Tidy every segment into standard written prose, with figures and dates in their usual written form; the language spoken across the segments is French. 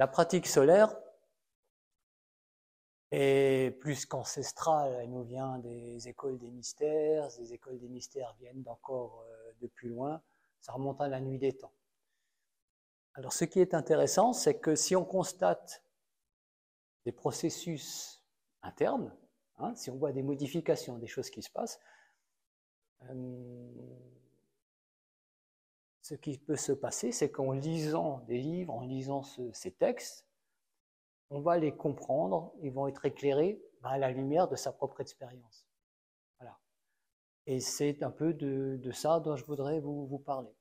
La pratique solaire est plus qu'ancestrale, elle nous vient des écoles des mystères viennent d'encore de plus loin, ça remonte à la nuit des temps. Alors ce qui est intéressant, c'est que si on constate des processus internes, hein, si on voit des modifications, des choses qui se passent, ce qui peut se passer, c'est qu'en lisant des livres, en lisant ces textes, on va les comprendre, ils vont être éclairés à la lumière de sa propre expérience. Voilà. Et c'est un peu de ça dont je voudrais vous parler.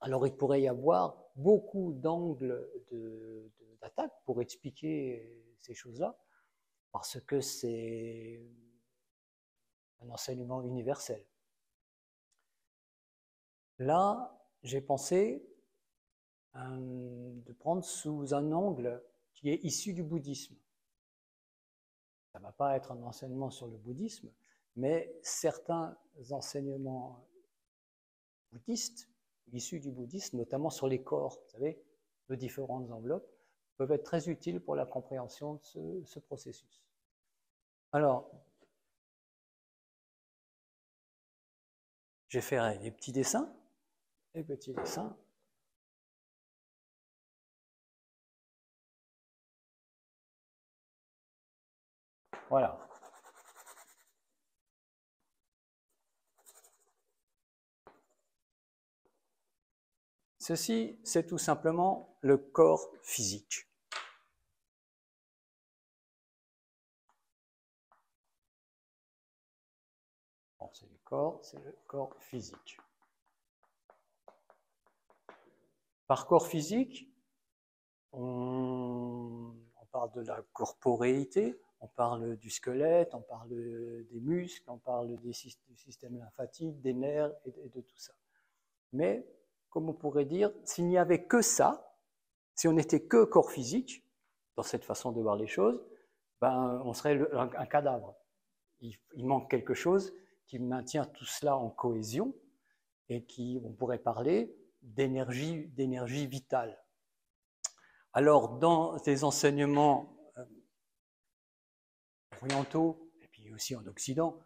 Alors il pourrait y avoir beaucoup d'angles d'attaque pour expliquer ces choses-là, parce que c'est un enseignement universel. Là, j'ai pensé de prendre sous un angle qui est issu du bouddhisme. Ça ne va pas être un enseignement sur le bouddhisme, mais certains enseignements bouddhistes, issus du bouddhisme, notamment sur les corps, vous savez, de différentes enveloppes, peuvent être très utiles pour la compréhension de ce processus. Alors, j'ai fait des petits dessins. Voilà. Ceci, c'est tout simplement le corps physique. Bon, c'est le corps physique. Par corps physique, on parle de la corporéité, on parle du squelette, on parle des muscles, on parle du système lymphatique, des nerfs et de tout ça. Mais, comme on pourrait dire, s'il n'y avait que ça, si on n'était que corps physique, dans cette façon de voir les choses, ben, on serait un cadavre. Il manque quelque chose qui maintient tout cela en cohésion et qui, on pourrait parler d'énergie vitale. Alors, dans des enseignements orientaux, et puis aussi en Occident,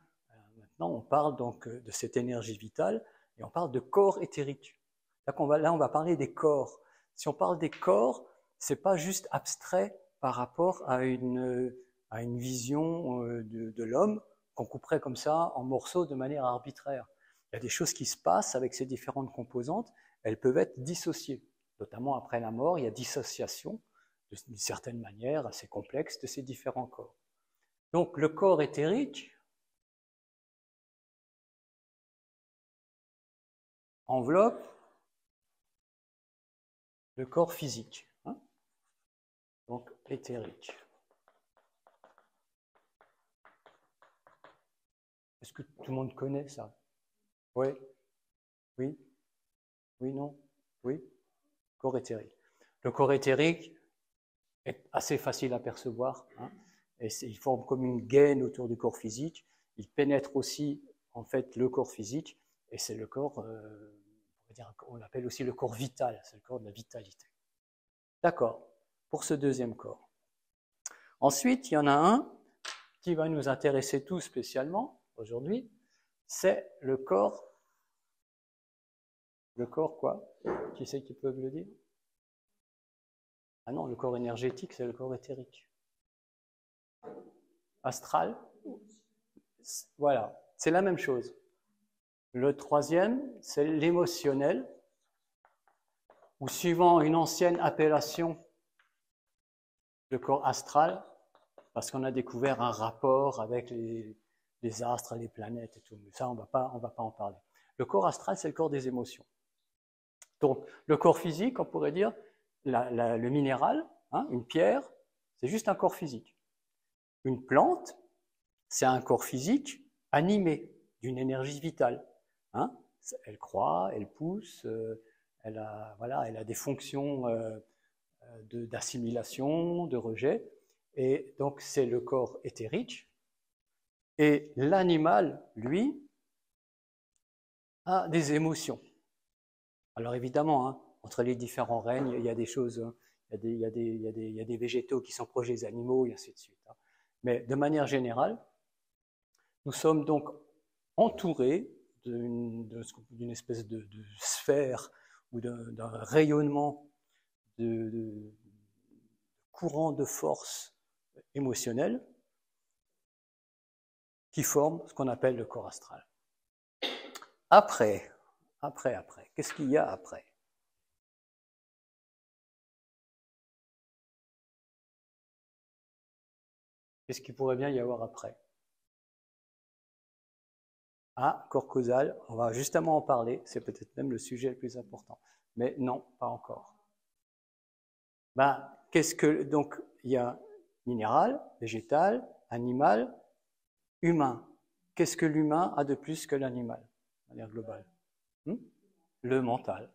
maintenant on parle donc de cette énergie vitale, et on parle de corps éthérique. Là, on va parler des corps. Si on parle des corps, ce n'est pas juste abstrait par rapport à une vision de l'homme qu'on couperait comme ça en morceaux de manière arbitraire. Il y a des choses qui se passent avec ces différentes composantes, elles peuvent être dissociées. Notamment après la mort, il y a dissociation, d'une certaine manière assez complexe, de ces différents corps. Donc le corps éthérique enveloppe le corps physique, hein, donc éthérique. Est-ce que tout le monde connaît ça? Oui? Oui? Oui, non? Oui? Corps éthérique. Le corps éthérique est assez facile à percevoir, hein, et il forme comme une gaine autour du corps physique. Il pénètre aussi, en fait, le corps physique, et c'est le corps, on l'appelle aussi le corps vital, c'est le corps de la vitalité. D'accord, pour ce deuxième corps. Ensuite, il y en a un qui va nous intéresser tout spécialement aujourd'hui, c'est le corps. Le corps quoi? Qui c'est qui peut me le dire? Ah non, le corps énergétique, c'est le corps éthérique. Astral? Voilà, c'est la même chose. Le troisième, c'est l'émotionnel, ou suivant une ancienne appellation, le corps astral, parce qu'on a découvert un rapport avec les astres, les planètes et tout. Mais ça, on va pas en parler. Le corps astral, c'est le corps des émotions. Donc, le corps physique, on pourrait dire, le minéral, hein, une pierre, c'est juste un corps physique. Une plante, c'est un corps physique animé d'une énergie vitale. Hein, elle croît, elle pousse, elle a des fonctions d'assimilation, de rejet. Et donc, c'est le corps éthérique. Et l'animal, lui, a des émotions. Alors évidemment, hein, entre les différents règnes, il y a des choses Il y a des végétaux qui sont proches des animaux, et ainsi de suite. Mais de manière générale, nous sommes donc entourés d'une espèce de sphère ou d'un rayonnement de courant de force émotionnelle qui forme ce qu'on appelle le corps astral. Après, qu'est-ce qu'il y a après? Qu'est-ce qu'il pourrait bien y avoir après? Ah, corps causal, on va justement en parler, c'est peut-être même le sujet le plus important. Mais non, pas encore. Donc, il y a minéral, végétal, animal, humain. Qu'est-ce que l'humain a de plus que l'animal, de manière globale? Le mental.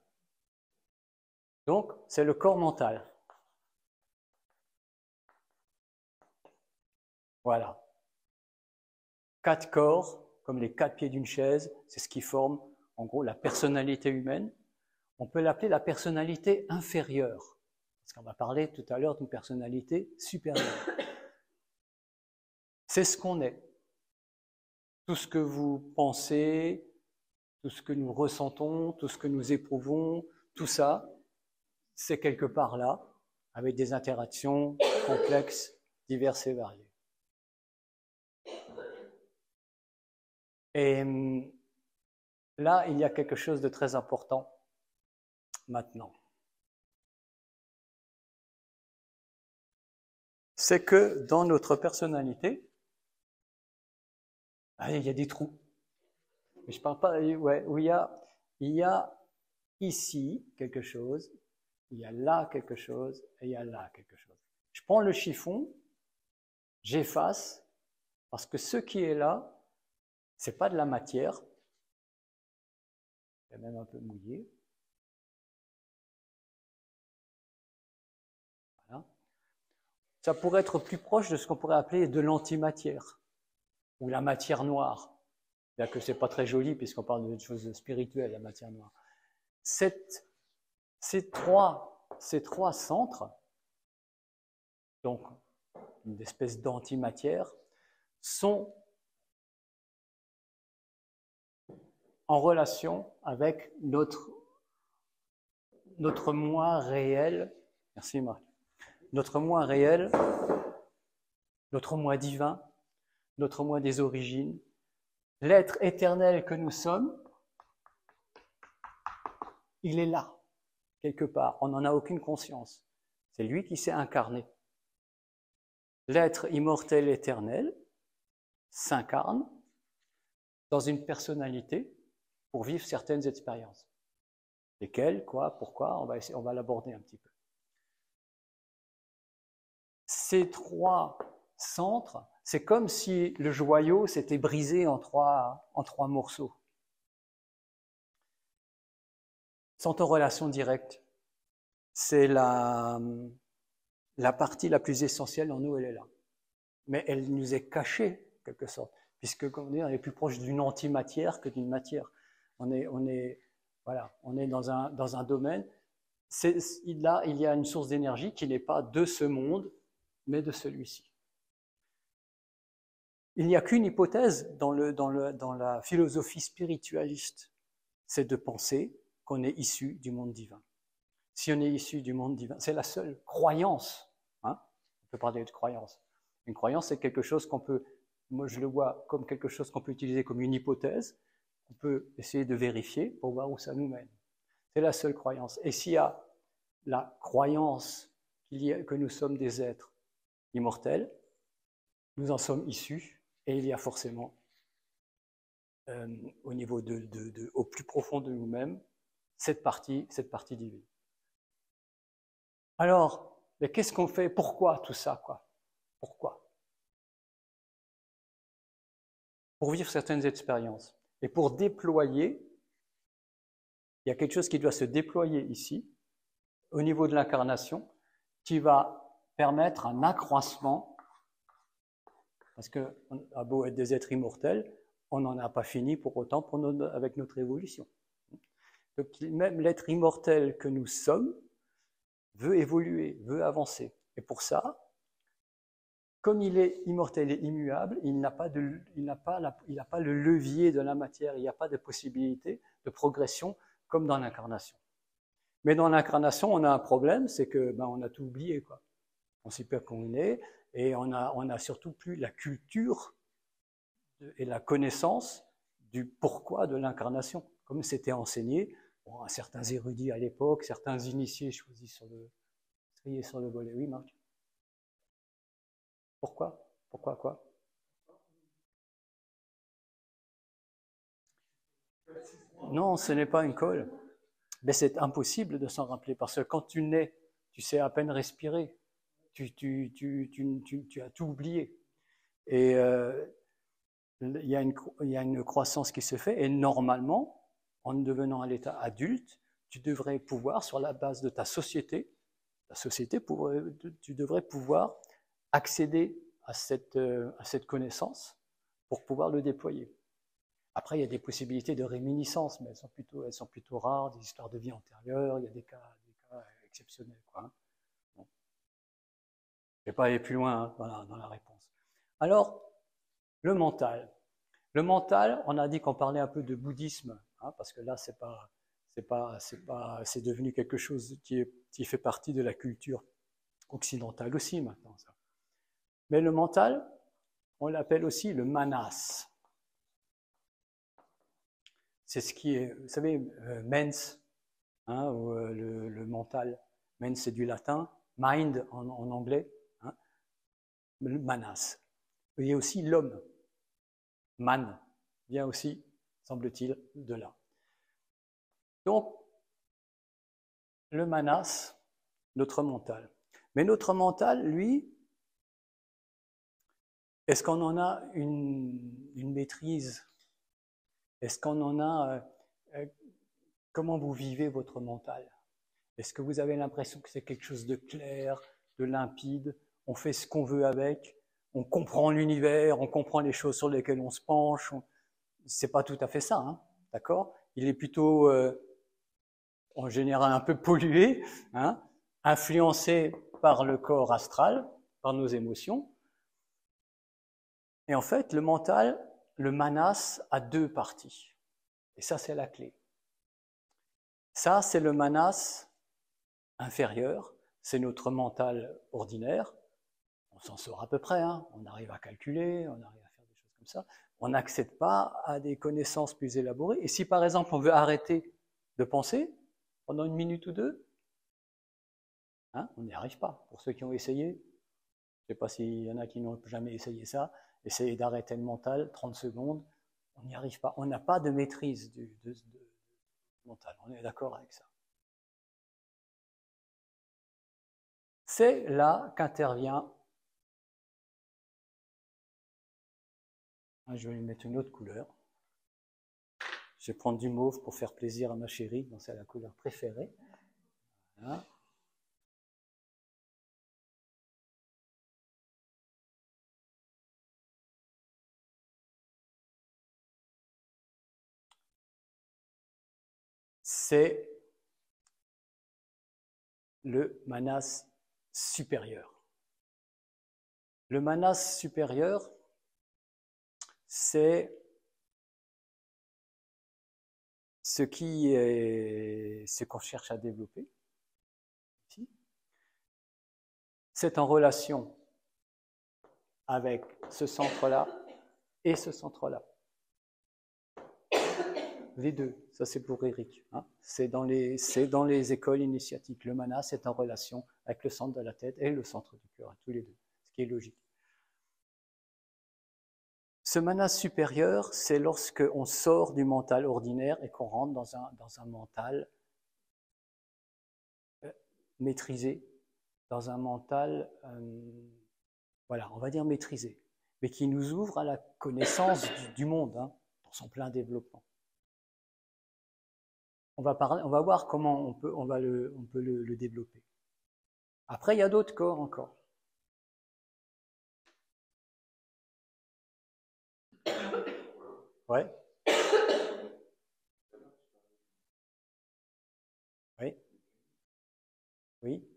Donc, c'est le corps mental. Voilà. 4 corps, comme les 4 pieds d'une chaise, c'est ce qui forme, en gros, la personnalité humaine. On peut l'appeler la personnalité inférieure, parce qu'on va parler tout à l'heure d'une personnalité supérieure. C'est ce qu'on est. Tout ce que vous pensez, tout ce que nous ressentons, tout ce que nous éprouvons, tout ça, c'est quelque part là, avec des interactions complexes, diverses et variées. Et là, il y a quelque chose de très important maintenant. C'est que dans notre personnalité, il y a des trous. Mais je parle pas, ouais, où il y a ici quelque chose, il y a là quelque chose, et il y a là quelque chose. Je prends le chiffon, j'efface, parce que ce qui est là, c'est pas de la matière, c'est même un peu mouillé. Voilà. Ça pourrait être plus proche de ce qu'on pourrait appeler de l'antimatière, ou la matière noire. Bien que c'est pas très joli, puisqu'on parle de choses spirituelles, la matière noire. Ces trois centres, donc une espèce d'antimatière, sont en relation avec notre moi réel. Merci Marc. Notre moi réel, notre moi divin, notre moi des origines, l'être éternel que nous sommes, il est là, quelque part. On n'en a aucune conscience. C'est lui qui s'est incarné. L'être immortel éternel s'incarne dans une personnalité pour vivre certaines expériences. Lesquelles, quoi, pourquoi, on va l'aborder un petit peu. Ces 3 centres, c'est comme si le joyau s'était brisé en trois morceaux. Sont en relation directe. C'est la partie la plus essentielle en nous, elle est là. Mais elle nous est cachée, en quelque sorte, puisque, comme on dit, on est plus proche d'une antimatière que d'une matière. On est dans un domaine. Là, il y a une source d'énergie qui n'est pas de ce monde, mais de celui-ci. Il n'y a qu'une hypothèse dans la philosophie spiritualiste, c'est de penser qu'on est issu du monde divin. Si on est issu du monde divin, c'est la seule croyance. On peut parler de croyance. Une croyance, c'est quelque chose qu'on peut, moi je le vois comme quelque chose qu'on peut utiliser comme une hypothèse, qu'on peut essayer de vérifier pour voir où ça nous mène. C'est la seule croyance. Et s'il y a la croyance que nous sommes des êtres immortels, nous en sommes issus, et il y a forcément, au niveau au plus profond de nous-mêmes, cette partie divine. Alors, mais qu'est-ce qu'on fait? Pourquoi tout ça, quoi? Pourquoi? Pour vivre certaines expériences. Et pour déployer, il y a quelque chose qui doit se déployer ici, au niveau de l'incarnation, qui va permettre un accroissement, parce qu'on a beau être des êtres immortels, on n'en a pas fini pour autant avec notre évolution. Donc même l'être immortel que nous sommes veut évoluer, veut avancer. Et pour ça, comme il est immortel et immuable, il n'a pas le levier de la matière, il n'y a pas de possibilité de progression comme dans l'incarnation. Mais dans l'incarnation, on a un problème, c'est que on a tout oublié, quoi. On ne sait pas qu'on est, et on a surtout plus la culture et la connaissance du pourquoi de l'incarnation, comme c'était enseigné à certains érudits à l'époque, certains initiés choisis sur le volet. Oui, Marc. Pourquoi? Pourquoi quoi? Non, ce n'est pas une colle. Mais c'est impossible de s'en rappeler, parce que quand tu nais, tu sais à peine respirer. Tu as tout oublié. Et il y a une croissance qui se fait, et normalement, en devenant à l'état adulte, tu devrais pouvoir, sur la base de ta société, tu devrais pouvoir accéder à cette connaissance pour pouvoir le déployer. Après, il y a des possibilités de réminiscence, mais elles sont plutôt rares, des histoires de vie antérieure, il y a des cas exceptionnels, quoi. Bon. Je ne vais pas aller plus loin dans la réponse. Alors, le mental. Le mental, on a dit qu'on parlait un peu de bouddhisme, parce que là, c'est devenu quelque chose qui fait partie de la culture occidentale aussi maintenant. Ça. Mais le mental, on l'appelle aussi le manas. C'est ce qui est, vous savez, mens, ou le mental. Mens, c'est du latin, mind en anglais, le manas. Il y a aussi l'homme. Man vient aussi, semble-t-il, de là. Donc, le manas, notre mental. Mais notre mental, lui, est-ce qu'on en a une maîtrise? Est-ce qu'on en a... comment vous vivez votre mental? Est-ce que vous avez l'impression que c'est quelque chose de clair, de limpide? On fait ce qu'on veut avec, on comprend l'univers, on comprend les choses sur lesquelles on se penche. C'est pas tout à fait ça, hein, d'accord? Il est plutôt, en général, un peu pollué, influencé par le corps astral, par nos émotions. Et en fait, le mental, le manas, a deux parties. Et ça, c'est la clé. Ça, c'est le manas inférieur, c'est notre mental ordinaire. On s'en sort à peu près, on arrive à calculer, on arrive à faire des choses comme ça. On n'accède pas à des connaissances plus élaborées. Et si par exemple on veut arrêter de penser pendant une minute ou deux, on n'y arrive pas. Pour ceux qui ont essayé, je ne sais pas s'il y en a qui n'ont jamais essayé ça, essayer d'arrêter le mental, 30 secondes, on n'y arrive pas. On n'a pas de maîtrise du mental, on est d'accord avec ça. C'est là qu'intervient, je vais lui mettre une autre couleur, je vais prendre du mauve pour faire plaisir à ma chérie, donc c'est la couleur préférée. Voilà. C'est le manas supérieur. Le manas supérieur, c'est ce qu'on cherche à développer. C'est en relation avec ce centre-là et ce centre-là. Les deux, ça c'est pour Eric. C'est dans les écoles initiatiques. Le manas est en relation avec le centre de la tête et le centre du cœur, tous les deux, ce qui est logique. Ce manas supérieur, c'est lorsque on sort du mental ordinaire et qu'on rentre dans un mental maîtrisé, dans un mental, voilà, on va dire maîtrisé, mais qui nous ouvre à la connaissance du monde, dans son plein développement. On va voir comment on peut le développer. Après, il y a d'autres corps encore. Ouais. Oui. Oui.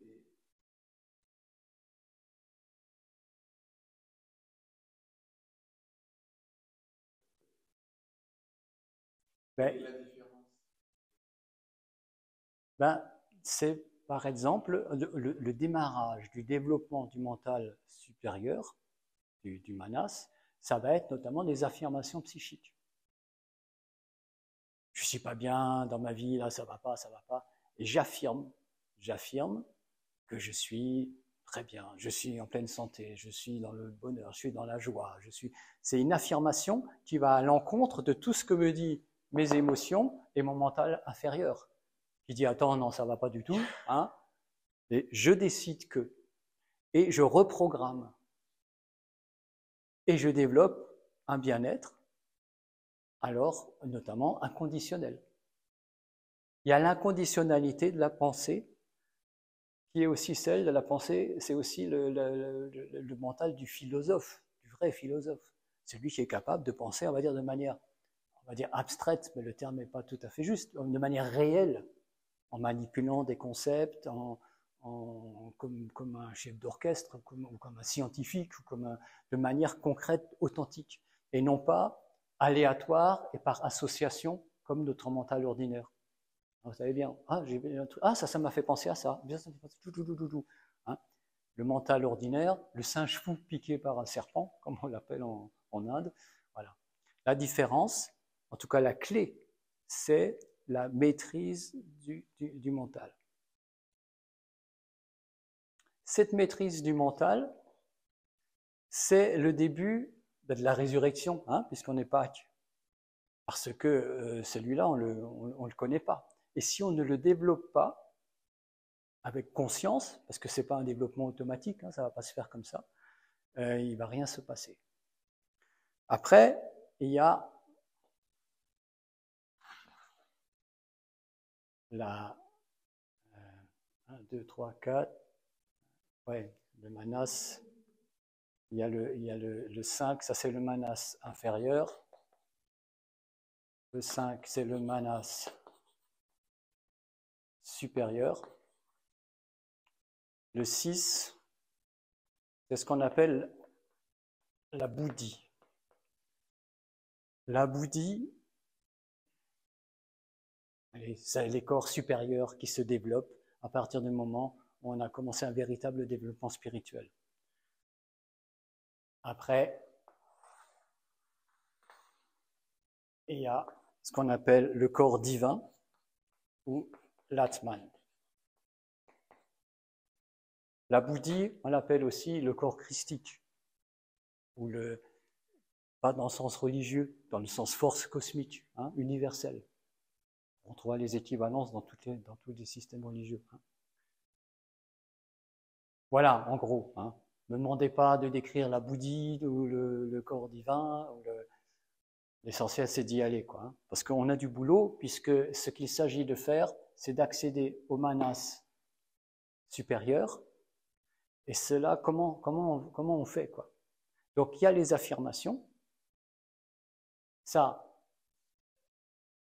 C'est par exemple le démarrage du développement du mental supérieur, du manas, ça va être notamment des affirmations psychiques. Je ne suis pas bien dans ma vie, là ça va pas, et j'affirme que je suis très bien, je suis en pleine santé, je suis dans le bonheur, je suis dans la joie, c'est une affirmation qui va à l'encontre de tout ce que me disent mes émotions et mon mental inférieur, qui dit attends, non, ça va pas du tout, hein, et je décide que, et je reprogramme, et je développe un bien-être, alors notamment inconditionnel. Il y a l'inconditionnalité de la pensée, qui est aussi celle de la pensée, c'est aussi le mental du philosophe, du vrai philosophe. C'est lui qui est capable de penser, on va dire, de manière, on va dire abstraite, mais le terme n'est pas tout à fait juste, de manière réelle, en manipulant des concepts, comme un chef d'orchestre, comme un scientifique, de manière concrète, authentique, et non pas aléatoire et par association, comme notre mental ordinaire. Vous savez bien, ça m'a fait penser à ça. Hein, le mental ordinaire, le singe fou piqué par un serpent, comme on l'appelle en Inde. Voilà. La différence, en tout cas la clé, c'est la maîtrise du mental. Cette maîtrise du mental, c'est le début de la résurrection, hein, puisqu'on est Pâques. Parce que celui-là, on ne le connaît pas. Et si on ne le développe pas avec conscience, parce que ce n'est pas un développement automatique, hein, ça ne va pas se faire comme ça, il ne va rien se passer. Après, il y a la 1, 2, 3, 4, ouais, le manas, il y a le 5, ça c'est le manas inférieur. Le 5, c'est le manas supérieur. Le 6, c'est ce qu'on appelle la bouddhi. La bouddhi, c'est les corps supérieurs qui se développent à partir du moment où on a commencé un véritable développement spirituel. Après, il y a ce qu'on appelle le corps divin ou l'Atman. La bouddhi, on l'appelle aussi le corps christique, ou pas dans le sens religieux, dans le sens force cosmique, hein, universelle. On trouvera les équivalences dans tous les systèmes religieux. Hein. Voilà, en gros. Hein. Ne me demandez pas de décrire la bouddhi ou le corps divin. L'essentiel, c'est d'y aller, quoi. Hein. Parce qu'on a du boulot, puisque ce qu'il s'agit de faire, c'est d'accéder au manas supérieur. Et cela, comment on fait, quoi. Donc, il y a les affirmations. Ça,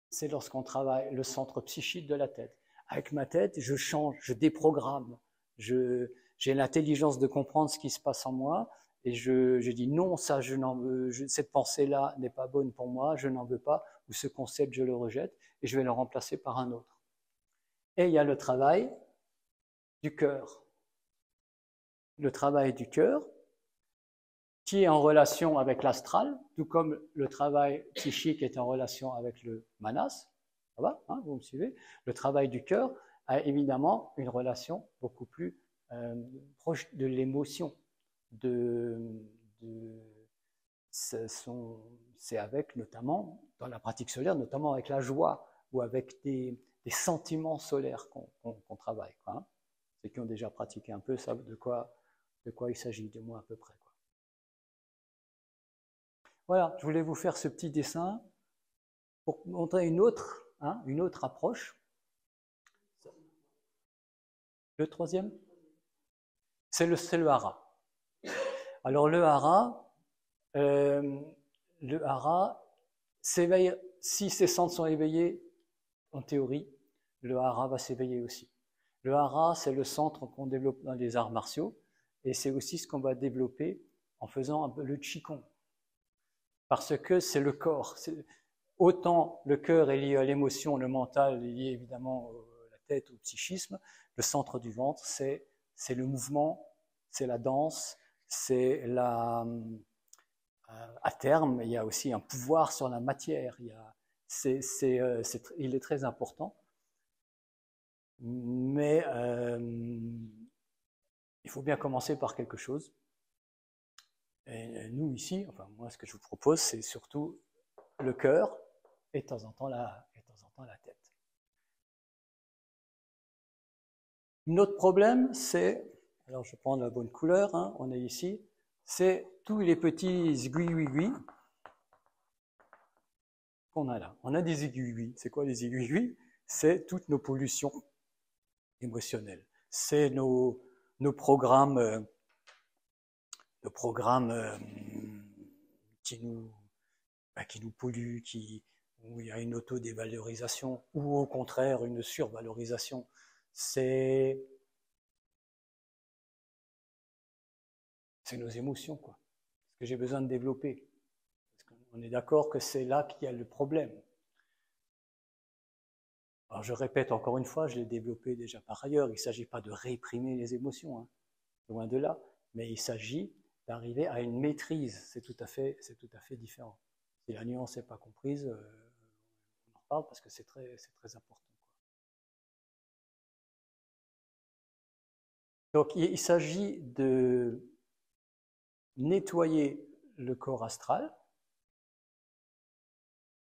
c'est lorsqu'on travaille le centre psychique de la tête. Avec ma tête, je change, je déprogramme, j'ai l'intelligence de comprendre ce qui se passe en moi et je dis non, ça, je n'en veux, cette pensée-là n'est pas bonne pour moi, je n'en veux pas, ou ce concept, je le rejette et je vais le remplacer par un autre. Et il y a le travail du cœur. Le travail du cœur, qui est en relation avec l'astral, tout comme le travail psychique est en relation avec le manas. Ça va, hein, vous me suivez? Le travail du cœur a évidemment une relation beaucoup plus proche de l'émotion. C'est avec notamment, dans la pratique solaire, notamment avec la joie ou avec des sentiments solaires qu'on travaille. Quoi, hein. Ceux qui ont déjà pratiqué un peu savent de quoi il s'agit, de moi à peu près. Quoi. Voilà, je voulais vous faire ce petit dessin pour montrer une autre approche. Le troisième, c'est le hara. Alors le hara s'éveille, si ses centres sont éveillés, en théorie, le hara va s'éveiller aussi. Le hara, c'est le centre qu'on développe dans les arts martiaux, et c'est aussi ce qu'on va développer en faisant un peu le qigong. Parce que c'est le corps. autant le cœur est lié à l'émotion, le mental est lié évidemment à la tête, au psychisme, le centre du ventre, c'est le mouvement, c'est la danse, c'est la... à terme, il y a aussi un pouvoir sur la matière, il est très important, mais il faut bien commencer par quelque chose. Et nous ici, enfin moi ce que je vous propose, c'est surtout le cœur et de temps en temps la tête. Notre problème, c'est, alors je prends la bonne couleur, hein, on est ici, c'est tous les petits aiguilles qu'on a là. On a des aiguilles. C'est quoi les aiguilles? C'est toutes nos pollutions émotionnelles. C'est nos programmes, qui nous polluent, où il y a une auto-dévalorisation ou au contraire une survalorisation. C'est nos émotions, quoi. Ce que j'ai besoin de développer. On est d'accord que c'est là qu'il y a le problème. Alors je répète encore une fois, je l'ai développé déjà par ailleurs, il ne s'agit pas de réprimer les émotions, hein, loin de là, mais il s'agit d'arriver à une maîtrise, c'est tout à fait différent. Si la nuance n'est pas comprise, on en reparle parce que c'est très important. Donc il s'agit de nettoyer le corps astral,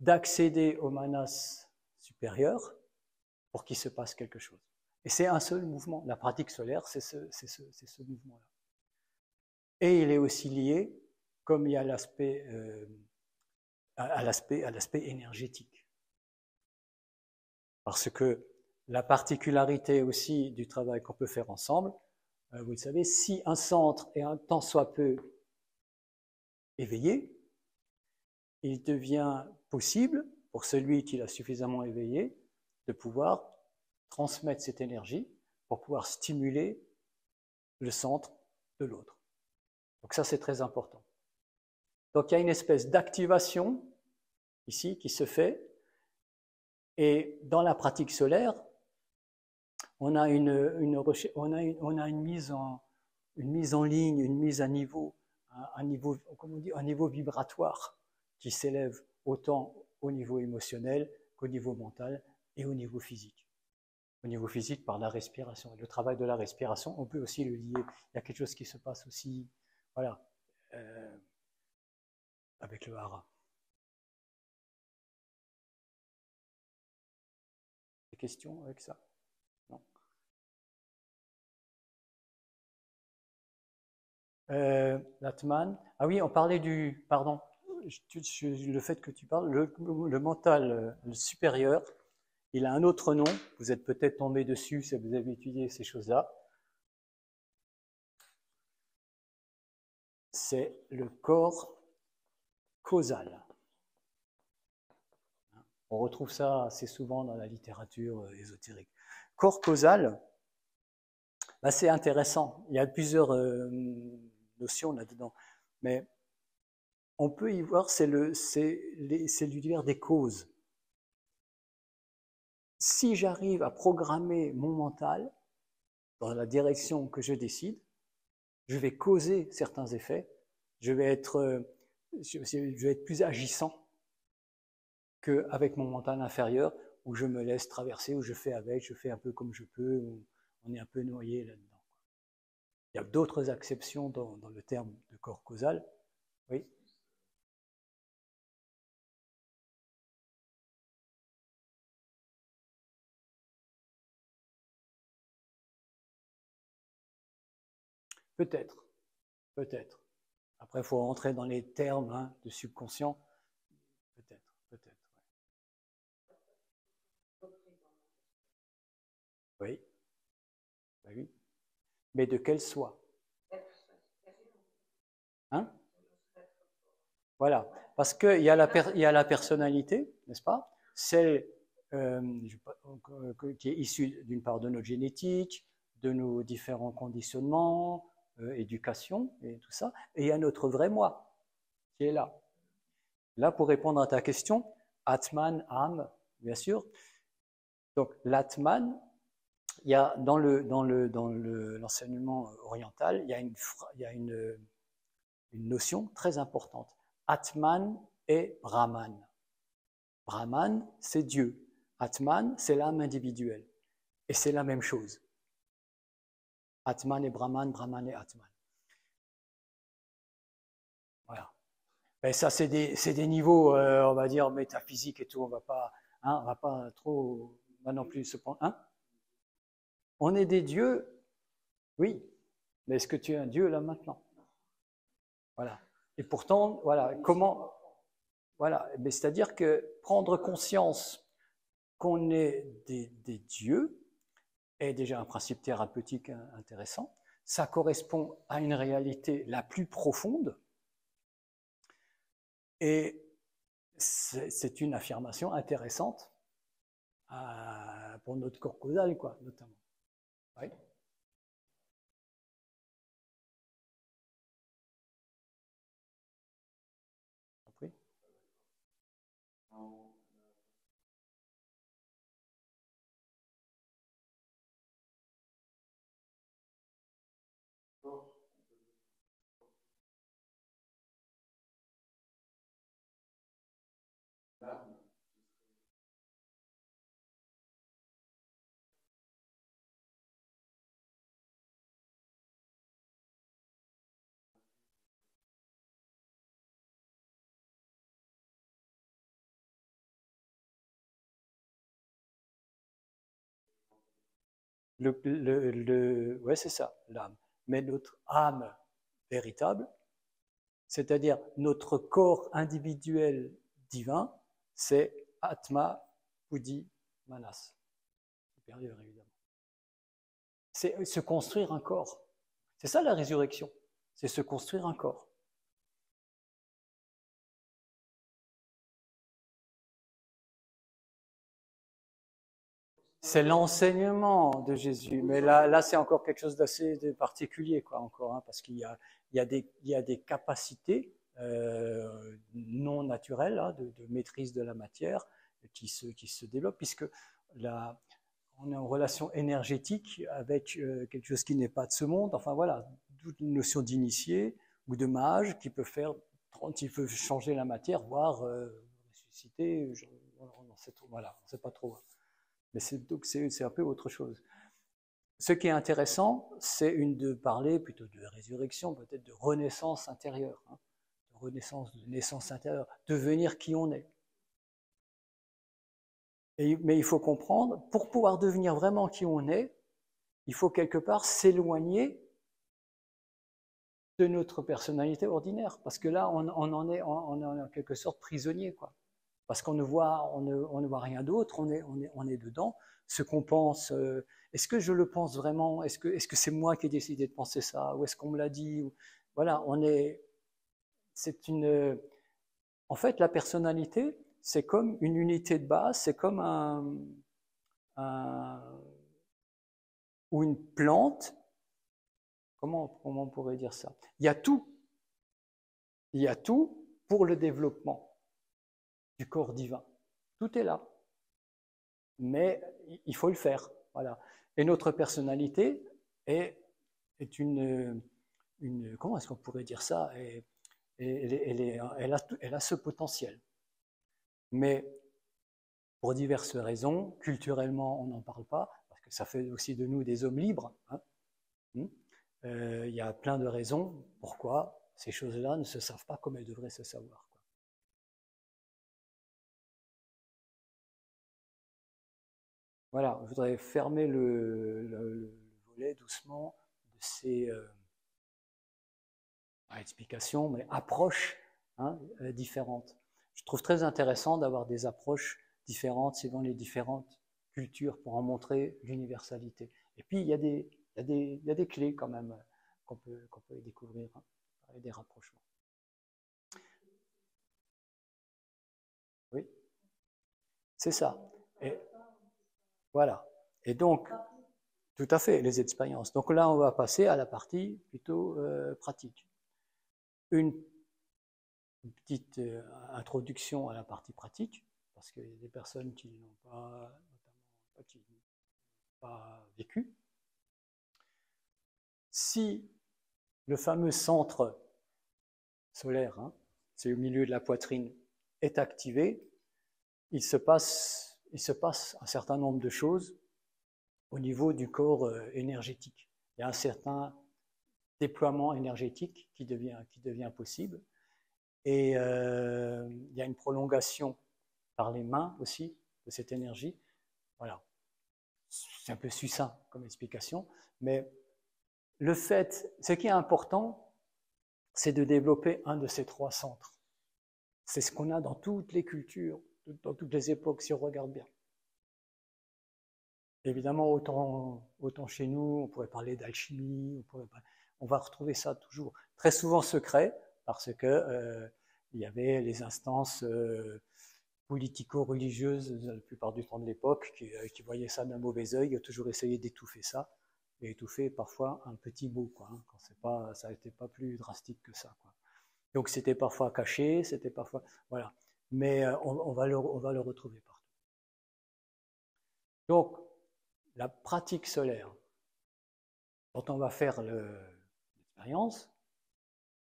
d'accéder au manas supérieur pour qu'il se passe quelque chose. Et c'est un seul mouvement. La pratique solaire, c'est ce mouvement-là. Et il est aussi lié, comme il y a l'aspect à l'aspect énergétique. Parce que la particularité aussi du travail qu'on peut faire ensemble, vous le savez, si un centre est un tant soit peu éveillé, il devient possible, pour celui qui l'a suffisamment éveillé, de pouvoir transmettre cette énergie pour pouvoir stimuler le centre de l'autre. Donc ça, c'est très important. Donc il y a une espèce d'activation ici qui se fait, et dans la pratique solaire, on a une mise en ligne, une mise à niveau, un niveau vibratoire qui s'élève autant au niveau émotionnel qu'au niveau mental et au niveau physique. Au niveau physique, par la respiration. Le travail de la respiration, on peut aussi le lier. Il y a quelque chose qui se passe aussi, voilà, avec le hara. Des questions avec ça? Non. L'Atman. Ah oui, on parlait du... Pardon, le fait que tu parles, le mental le supérieur, il a un autre nom, vous êtes peut-être tombé dessus si vous avez étudié ces choses-là. C'est le corps causal. On retrouve ça assez souvent dans la littérature ésotérique. Corps causal, bah c'est intéressant. Il y a plusieurs notions là-dedans. Mais on peut y voir, c'est l'univers des causes. Si j'arrive à programmer mon mental dans la direction que je décide, je vais causer certains effets, je vais être plus agissant qu'avec mon mental inférieur, où je me laisse traverser, où je fais avec, je fais un peu comme je peux, où on est un peu noyé là-dedans. Il y a d'autres acceptions dans le terme de corps causal. Oui. Peut-être, peut-être. Après, il faut rentrer dans les termes de subconscient. Peut-être, peut-être. Oui. Oui. Mais de quel soi? Hein? Voilà. Parce qu'il y a la personnalité, n'est-ce pas? Celle qui est issue d'une part de notre génétique, de nos différents conditionnements, éducation et tout ça. Et il y a notre vrai moi qui est là. Là, pour répondre à ta question, Atman, âme, bien sûr. Donc l'Atman, il y a dans l'enseignement oriental, il y a une notion très importante. Atman et Brahman. Brahman, c'est Dieu. Atman, c'est l'âme individuelle. Et c'est la même chose. Atman et Brahman, Brahman et Atman. Voilà. Et ça, c'est des niveaux, on va dire, métaphysiques et tout. On va pas trop non plus se prendre. Hein? On est des dieux, oui. Mais est-ce que tu es un dieu là maintenant? Voilà. Et pourtant, voilà, comment. Voilà. Mais c'est-à-dire que prendre conscience qu'on est des dieux est déjà un principe thérapeutique intéressant. Ça correspond à une réalité la plus profonde. Et c'est une affirmation intéressante pour notre corps causal, quoi, notamment. Oui. Compris? Ouais, c'est ça, l'âme. Mais notre âme véritable, c'est-à-dire notre corps individuel divin, c'est Atma Buddhi Manas. Supérieur, évidemment. C'est se construire un corps. C'est ça la résurrection. C'est se construire un corps. C'est l'enseignement de Jésus, mais là c'est encore quelque chose d'assez particulier, quoi, encore, hein, parce qu'il y a des capacités non naturelles hein, de maîtrise de la matière qui se développent, puisque on est en relation énergétique avec quelque chose qui n'est pas de ce monde. Enfin voilà, toute une notion d'initié ou de mage qui peut changer la matière, voire ressusciter. On sait pas trop. Mais c'est un peu autre chose. Ce qui est intéressant, c'est de parler plutôt de résurrection, peut-être de renaissance intérieure, hein, de naissance intérieure, devenir qui on est. Mais il faut comprendre, pour pouvoir devenir vraiment qui on est, il faut quelque part s'éloigner de notre personnalité ordinaire, parce que là, on en est en quelque sorte prisonnier, quoi. Parce qu'on ne voit rien d'autre, on est dedans. Ce qu'on pense, est-ce que je le pense vraiment? Est-ce que c'est moi qui ai décidé de penser ça? Ou est-ce qu'on me l'a dit? Voilà, en fait, la personnalité, c'est comme une unité de base, c'est comme ou une plante. Comment on pourrait dire ça? Il y a tout pour le développement du corps divin. Tout est là. Mais il faut le faire. Voilà. Et notre personnalité est une comment est-ce qu'on pourrait dire ça? Elle a ce potentiel. Mais pour diverses raisons, culturellement, on n'en parle pas, parce que ça fait aussi de nous des hommes libres. Hein. Il y a plein de raisons pourquoi ces choses-là ne se savent pas comme elles devraient se savoir. Voilà, je voudrais fermer le volet doucement de ces explications, mais approches hein, différentes. Je trouve très intéressant d'avoir des approches différentes selon les différentes cultures pour en montrer l'universalité. Et puis, il y a des clés quand même qu'on peut découvrir, hein, des rapprochements. Oui, c'est ça. Et voilà. Et donc, tout à fait, les expériences. Donc là, on va passer à la partie plutôt pratique. Une petite introduction à la partie pratique, parce qu'il y a des personnes qui n'ont pas, notamment, qui n'ont pas vécu. Si le fameux centre solaire, hein, c'est au milieu de la poitrine, est activé, il se passe un certain nombre de choses au niveau du corps énergétique. Il y a un certain déploiement énergétique qui devient possible. Et il y a une prolongation par les mains aussi de cette énergie. Voilà. C'est un peu succinct comme explication, mais ce qui est important, c'est de développer un de ces trois centres. C'est ce qu'on a dans toutes les cultures, dans toutes les époques, si on regarde bien. Évidemment, autant chez nous, on pourrait parler d'alchimie, on va retrouver ça toujours, très souvent secret, parce que il y avait les instances politico-religieuses, la plupart du temps de l'époque, qui voyaient ça d'un mauvais œil, ont toujours essayé d'étouffer ça, et étouffer parfois un petit mot, quoi, hein, quand ça n'était pas plus drastique que ça, quoi. Donc c'était parfois caché, c'était parfois... Voilà. Mais on va le retrouver partout. Donc, la pratique solaire, dont on va faire l'expérience,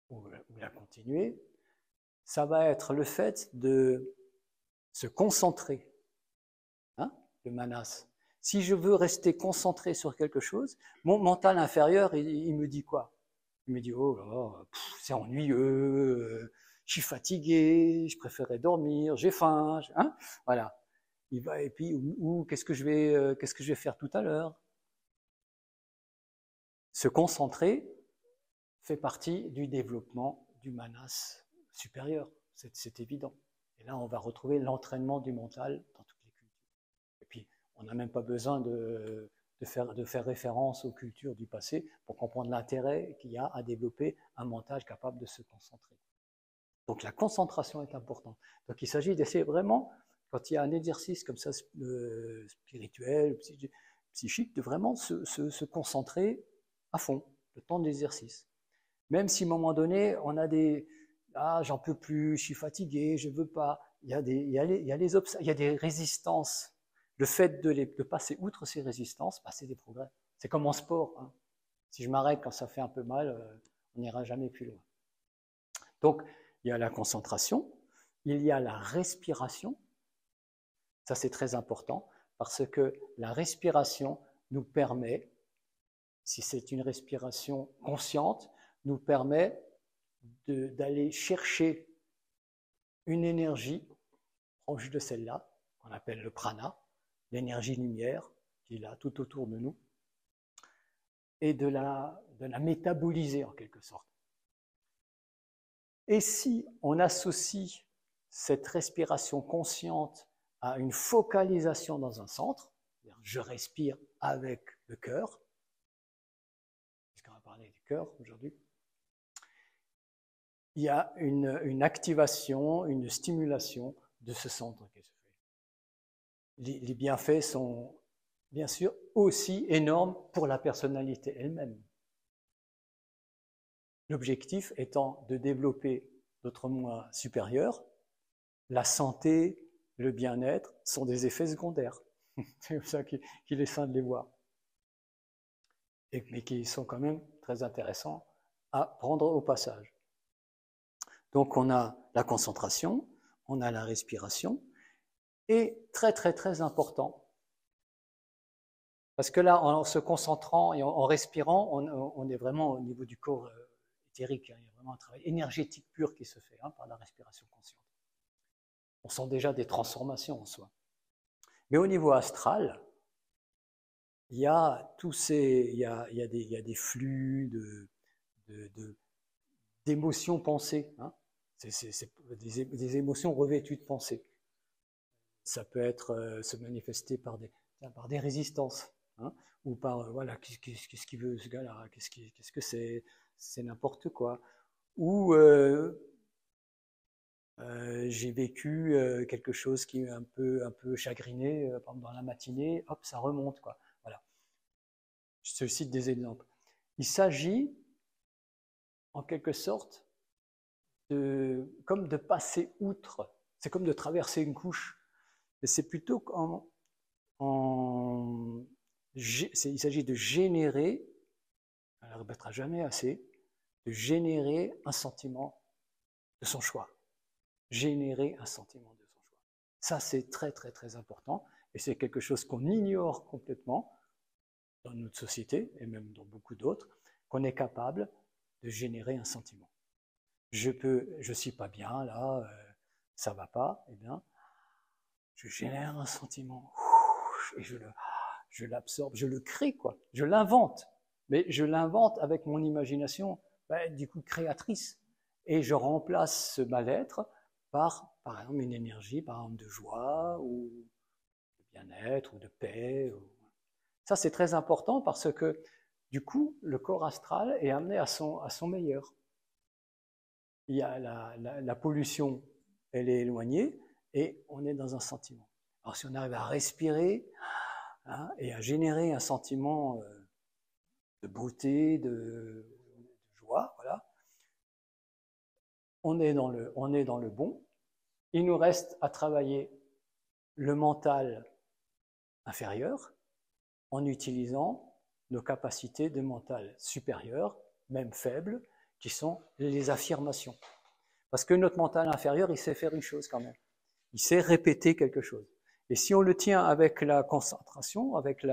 ou la continuer, ça va être le fait de se concentrer, hein, le manas. Si je veux rester concentré sur quelque chose, mon mental inférieur, il me dit quoi? Il me dit, oh là, c'est ennuyeux, je suis fatigué, je préférerais dormir, j'ai faim, hein, voilà. Et puis, qu'est-ce que je vais faire tout à l'heure? Se concentrer fait partie du développement du manas supérieur, c'est évident. Et là, on va retrouver l'entraînement du mental dans toutes les cultures. Et puis, on n'a même pas besoin de faire référence aux cultures du passé pour comprendre l'intérêt qu'il y a à développer un mental capable de se concentrer. Donc la concentration est importante. Donc il s'agit d'essayer vraiment, quand il y a un exercice comme ça spirituel, psychique, de vraiment se concentrer à fond, le temps de l'exercice. Même si à un moment donné, on a des « ah, j'en peux plus, je suis fatigué, je veux pas », il y a des résistances. Le fait de passer outre ces résistances, c'est des progrès. C'est comme en sport, hein. Si je m'arrête quand ça fait un peu mal, on n'ira jamais plus loin. Donc, il y a la concentration, il y a la respiration. Ça, c'est très important, parce que la respiration nous permet, si c'est une respiration consciente, nous permet d'aller chercher une énergie proche de celle-là, qu'on appelle le prana, l'énergie lumière qui est là tout autour de nous, et de la métaboliser en quelque sorte. Et si on associe cette respiration consciente à une focalisation dans un centre, je respire avec le cœur, puisqu'on va parler du cœur aujourd'hui, il y a une activation, une stimulation de ce centre qui se fait. Les bienfaits sont bien sûr aussi énormes pour la personnalité elle-même. L'objectif étant de développer notre moi supérieur. La santé, le bien-être sont des effets secondaires. C'est comme ça qu'il est sain de les voir. Mais qui sont quand même très intéressants à prendre au passage. Donc on a la concentration, on a la respiration, et très très très important, parce que là, en se concentrant et en respirant, on est vraiment au niveau du corps éthérique. Il y a vraiment un travail énergétique pur qui se fait par la respiration consciente. On sent déjà des transformations en soi. Mais au niveau astral, il y a des flux d'émotions pensées. C'est des émotions revêtues de pensée. Ça peut être se manifester par des résistances, ou par voilà, qu'est-ce qu'il veut ce gars-là, qu'est-ce que c'est n'importe quoi. Ou j'ai vécu quelque chose qui est un peu chagriné pendant la matinée, hop, ça remonte, quoi. Voilà. Je cite des exemples. Il s'agit, en quelque sorte, comme de passer outre. C'est comme de traverser une couche. mais c'est plutôt il s'agit de générer, on ne le répétera jamais assez, de générer un sentiment de son choix. Générer un sentiment de son choix. Ça, c'est très, très, très important, et c'est quelque chose qu'on ignore complètement dans notre société, et même dans beaucoup d'autres, qu'on est capable de générer un sentiment. Je suis pas bien, là, ça va pas, eh bien, je génère un sentiment, et je l'absorbe, je le crée, quoi. Je l'invente, mais je l'invente avec mon imagination, du coup, créatrice. Et je remplace ce mal-être par exemple, une énergie, par exemple, de joie, ou de bien-être, ou de paix. Ça, c'est très important parce que, du coup, le corps astral est amené à son meilleur. Il y a la pollution, elle est éloignée, et on est dans un sentiment. Alors, si on arrive à respirer, et à générer un sentiment de beauté, de joie, voilà, on est dans le bon. Il nous reste à travailler le mental inférieur en utilisant nos capacités de mental supérieur, même faibles, qui sont les affirmations. Parce que notre mental inférieur, il sait faire une chose quand même. Il sait répéter quelque chose. Et si on le tient avec la concentration, avec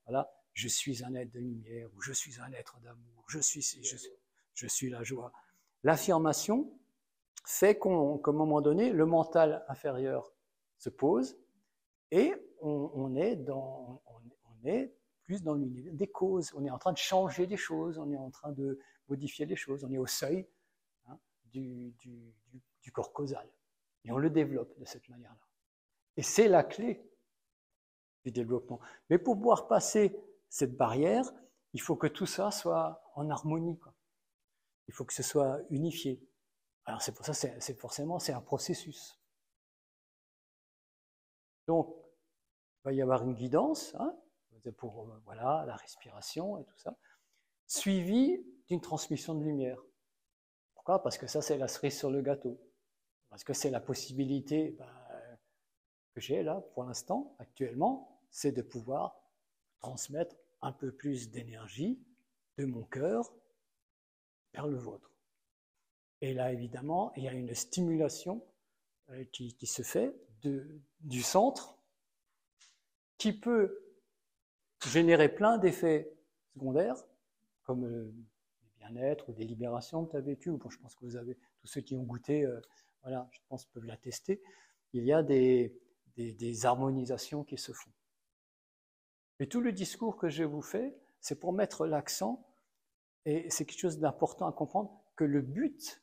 voilà, je suis un être de lumière, ou je suis un être d'amour, je suis la joie. L'affirmation fait qu'à un moment donné, le mental inférieur se pose et on est plus dans l'univers des causes. On est en train de changer des choses, on est en train de modifier des choses, on est au seuil du corps causal. Et on le développe de cette manière-là. Et c'est la clé du développement. Mais pour pouvoir passer cette barrière, il faut que tout ça soit en harmonie, quoi. Il faut que ce soit unifié. Alors c'est pour ça, c'est un processus. Donc, il va y avoir une guidance, pour voilà, la respiration et tout ça, suivie d'une transmission de lumière. Pourquoi? Parce que ça, c'est la cerise sur le gâteau. Parce que c'est la possibilité que j'ai là, pour l'instant, actuellement, c'est de pouvoir transmettre un peu plus d'énergie de mon cœur vers le vôtre. Et là, évidemment, il y a une stimulation qui se fait du centre qui peut générer plein d'effets secondaires, comme le bien-être ou des libérations que tu as vécues, ou je pense que vous avez, tous ceux qui ont goûté, voilà, je pense peuvent l'attester. Il y a des harmonisations qui se font. Et tout le discours que je vous fais, c'est pour mettre l'accent, et c'est quelque chose d'important à comprendre, que le but,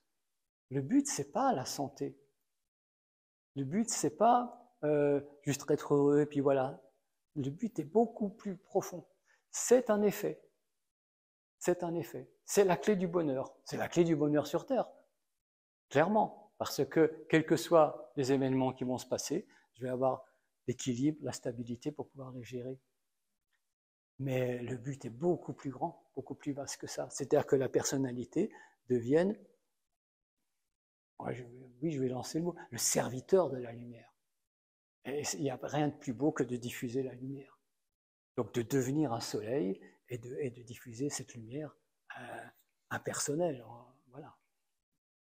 c'est pas la santé. Le but, c'est pas juste être heureux, et puis voilà. Le but est beaucoup plus profond. C'est un effet. C'est un effet. C'est la clé du bonheur. C'est la clé du bonheur sur Terre. Clairement. Parce que, quels que soient les événements qui vont se passer, je vais avoir l'équilibre, la stabilité pour pouvoir les gérer. Mais le but est beaucoup plus grand, beaucoup plus vaste que ça. C'est-à-dire que la personnalité devienne, oui, je vais lancer le mot, le serviteur de la lumière. Et il n'y a rien de plus beau que de diffuser la lumière. Donc de devenir un soleil et de diffuser cette lumière impersonnelle,